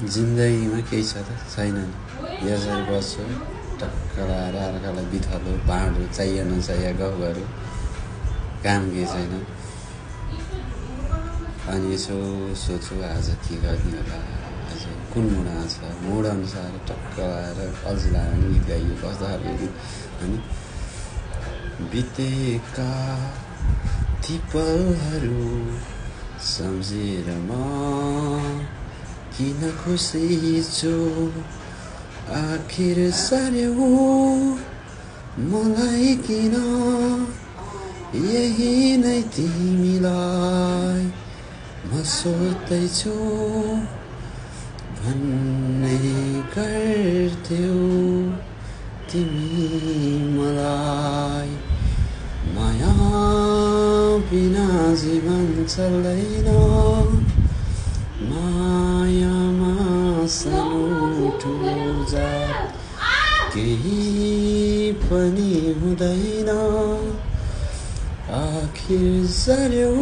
जिन्दगीमा केही छ त छैन नि। यसरी बस्छु टक्क लाएर अर्कालाई बिथलो बाँडो चाहिए नचाहिए गफ गरौँ, काम केही छैन। अनि यसो सोच्छु आज के गर्ने होला, आज कुन मुडमा छ, मुड अनुसार टक्क लाएर अल्छी लाएर गीत गाइयो। कस्तो खालको गीत होइन, बितेका ती पलहरू सम्झेर म किन खुसी छु, आखिर सार्यौ मलाई किन, यही नै तिमीलाई म सोध्दैछु भन्ने गर्थ्यौ तिमी मलाई। माया बिना जीवन चल्दैन, मायामा सानो ठुलो जात केही पनि हुँदैन, आखिर सार्यौ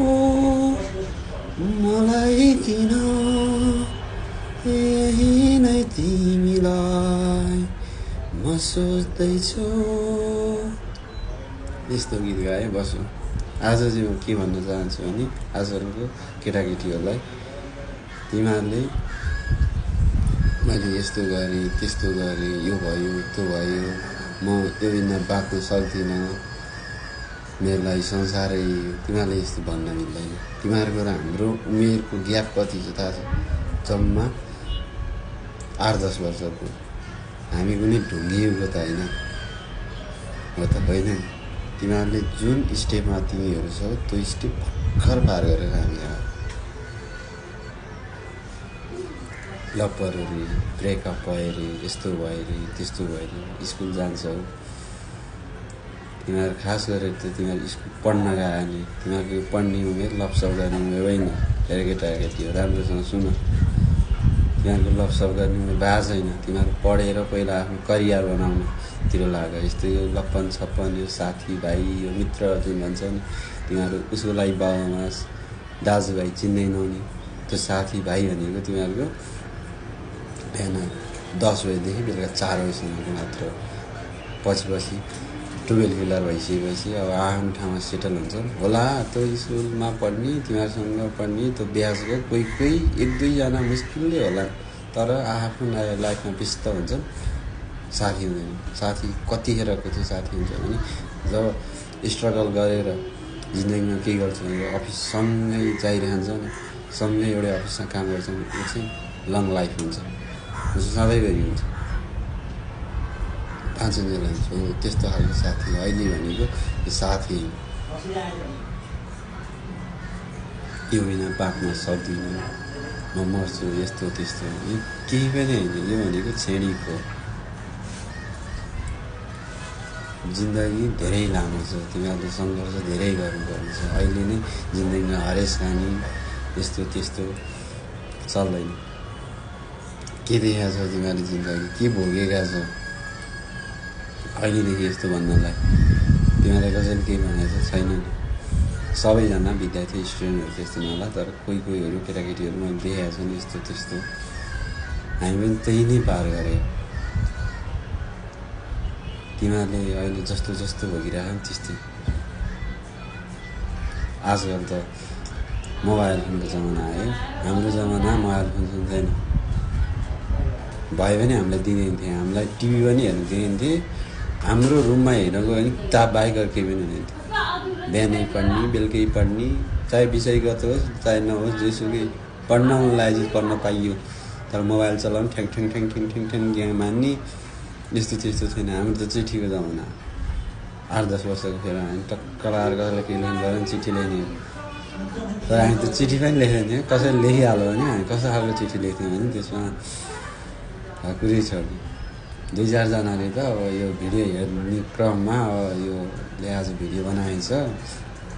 मलाई किन, यही नै तिमीलाई म सोच्दैछु। यस्तो गीत गाएँ बस्छु। आज चाहिँ म के भन्न चाहन्छु भने आजकलको केटाकेटीहरूलाई, तिमीहरूले मैले यस्तो गरेँ त्यस्तो गरेँ, यो भयो त्यो भयो, म यो बिना बाँच्न सक्दिनँ, मेरो लागि संसारै, तिमीहरूले यस्तो भन्न मिल्दैन। तिमीहरूको र हाम्रो उमेरको ग्याप कति छ थाहा छ? जम्मा 8-10 वर्षको। हामी कुनै ढुङ्गिएको त होइन हो त होइन। तिमीहरूले जुन स्टेपमा तिमीहरू छौ त्यो स्टेप भर्खर पार गरेर हामी आयो। लप्परहरू ब्रेकअप भयो अरे, यस्तो भयो अरे, त्यस्तो भयो अरे, स्कुल जान्छौ तिमीहरू। खास गरेर त तिमीहरू स्कुल पढ्न गयो भने तिमीहरूको पढ्ने उमेर लपसप गर्ने उमेर होइन। हेर केटाकेटी हो, राम्रोसँग सुन, तिमीहरूको लपसप गर्ने उमेर भएको छैन। तिमीहरू पढेर पहिला आफ्नो करियर बनाउनतिर लाग्यो। यस्तो यो लप्पन छप्पन, यो साथीभाइ, यो मित्र जुन भन्छ नि, तिमीहरू उसको लागि बाबामा दाजुभाइ चिन्दैनौ नि। त्यो साथीभाइ भनेको तिमीहरूको बिहान 10 बजीदेखि बेलुका 4 बजीसम्मको मात्र। पछि 12 क्लियर भइसकेपछि अब आफ्नो ठाउँमा सेटल हुन्छन् होला। त्यो स्कुलमा पढ्ने, तिमीहरूसँग पढ्ने त्यो ब्याजको कोही 1-2 जना मुस्किलले होला, तर आफ्नो लाइफमा व्यस्त हुन्छन्, साथी हुँदैन। साथी कतिखेरको त्यो साथी हुन्छ भने जब स्ट्रगल गरेर जिन्दगीमा के गर्छ भने अफिस सँगै जाइरहन्छ नि, सँगै एउटै अफिसमा काम गर्छन्, त्यो चाहिँ लङ लाइफ हुन्छ, सधैँभरि हुन्छ। 5 जना हुन्छ त्यस्तो खालको साथी। अहिले भनेको यो साथी यो बिना बाँच्न सक्दिनँ, म मर्छु, यस्तो त्यस्तो, यो केही पनि होइन। यो भनेको छेडीको जिन्दगी धेरै लामो छ, तिमीहरूले सङ्घर्ष धेरै गर्नुपर्ने छ। अहिले नै जिन्दगीमा हरेस खाने यस्तो त्यस्तो चल्दैन। के देखेका छौ तिमीहरूले जिन्दगी, के भोगेका छौ अहिलेदेखि यस्तो भन्नलाई? तिमीहरूलाई कसैले केही भनेको छैन नि। सबैजना विद्यार्थी स्टुडेन्टहरू त्यस्तो नहोला, तर कोहीहरू केटाकेटीहरू मैले देखेको छु नि यस्तो त्यस्तो। हामी पनि त्यही नै पार गरे। तिमीहरूले अहिले जस्तो जस्तो भोगिरहेको नि त्यस्तै। आजकल त मोबाइल फोनको जमाना आयो। हाम्रो जमाना मोबाइल फोन थिएन, भयो भने हामीलाई दिँदैन। हामीलाई टिभी पनि हेर्नु दिँदैन। हाम्रो रुममा हेर्न गयो भने किताब बाहेक केही पनि हुँदैन थियो। बिहानै पढ्ने, बेलुकै पढ्ने, चाहे विषयगत होस् चाहे नहोस्, जेसुकै पढ्न मन लागेपछि पढ्न पाइयो। तर मोबाइल चलाउनु ठ्याङ गेम हान्ने यस्तो त्यस्तो थिएन। हाम्रो त चिठीको जमाना। 8-10 वर्षको फेरि हामी टक्क लाएर कसैलाई केही लेख्नु पऱ्यो भने चिठी लेख्ने। तर हामी त चिठी पनि लेख्दैन थियौँ। कसैले लेखिहाल्यो भने हामी कस्तो खालको चिठी लेख्थ्यौँ भने त्यसमा कुरै छोड्ने। 2-4 जनाले त अब यो भिडियो हेर्ने क्रममा अब यो आज भिडियो बनाइन्छ,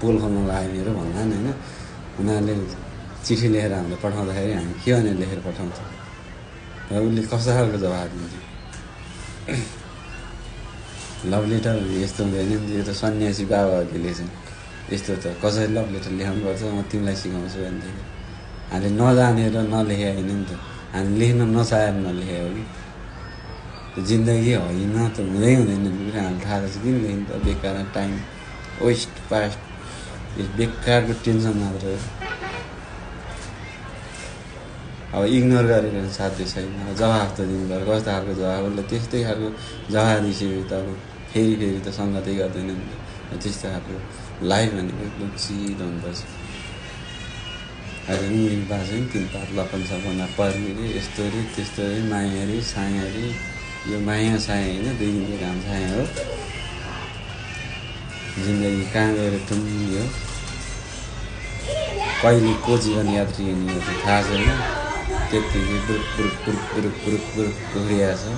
पोल खोल्न लाग्यो मेरो भन्दा नि होइन। उनीहरूले चिठी लेखेर हामीलाई पठाउँदाखेरि हामी के भनेर लेखेर पठाउँछौँ र उसले कस्तो खालको जवाब दिन्छ। लभ लेटर यस्तो हुँदैन नि, यो त सन्यासी बाबाहरूले लेख्छन्। यस्तो त कसरी लभ लेटर लेखाउनु पर्छ म तिमीलाई सिकाउँछु भनेदेखि हामीले नजानेर नलेखे होइन नि त। हामी लेख्न नचाहेर नलेखेको कि त्यो जिन्दगी होइन त हुँदै हुँदैन भने हामीलाई थाहा छ किन लेख्नु त बेकार टाइम वेस्ट पास्ट बेकारको टेन्सन मात्र हो अब इग्नोर गरेर साध्य छैन जवाफ त दिनु पर्यो कस्तो खालको जवाफ उसले त्यस्तै खालको जवाफ दिइसक्यो त अब फेरि त सङ्गतै गर्दैन नि त त्यस्तो खालको लाइफ भनेको एकदम चिल हुनुपर्छ अहिले मुरिङ पाएको छ नि 3 पात लपन सपना पर्ने रे यस्तो रे त्यस्तो रे माया रे साया रे यो माया साया होइन 2 दिनको घाम छाया हो जिन्दगी कहाँ गएर टुङ्गियो कहिले को जीवन यात्री हुने हो थाहा छैन त्यत्तिकै बुरुक घुरिएको छ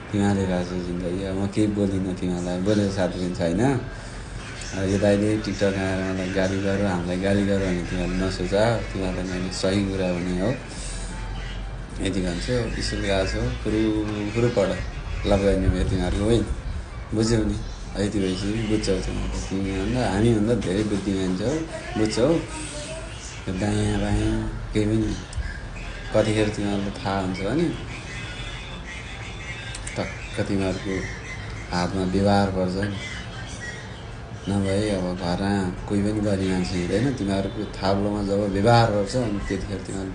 तिमीहरूले भएको छ जिन्दगी अब म केही बोलिनँ तिमीहरूलाई बोलेको साथी पनि छैन यो दाइले टिकटक आएर मलाई गाली गर हामीलाई गाली गर भने तिमीहरूले नसोच तिमीहरूलाई मैले सही कुरा भने हो यति भन्छ स्कुल गएको छौ कुरो पढ लभ गर्ने भयो तिमीहरूको होइन बुझ्यौ नि यति भइसक्यो बुझ्छौ तिमीभन्दा हामीभन्दा धेरै बुद्धिमान छौ बुझ्छौ दायाँ बायाँ केही पनि कतिखेर तिमीहरूलाई थाहा हुन्छ भने टक्क तिमीहरूको हातमा व्यवहार पर्छ नि नभए अब घरमा कोही पनि गरी मान्छे हुँदैन तिमीहरूको थाब्लोमा जब व्यवहार गर्छ अनि त्यतिखेर तिमीहरू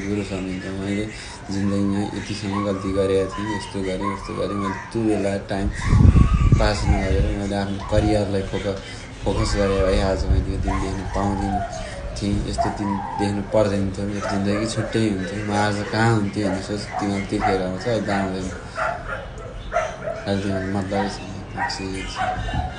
धुरो सम्झिन्छ मैले जिन्दगीमा यतिसम्म गल्ती गरेको थिएँ यस्तो गरेँ मैले त्यो बेला टाइम पास नगरेर मैले आफ्नो करियरलाई फोकस गरेर है आज मैले यो दिन देख्न पाउँदिनँ थिएँ यस्तो दिन देख्नु पर्दैन थियो मेरो जिन्दगी छुट्टै हुन्थ्यो म आज कहाँ हुन्थेँ भन्ने सोच तिमीहरू त्यतिखेर आउँछ अहिले आउँदैन अहिले तिमीहरू मतलबै छैन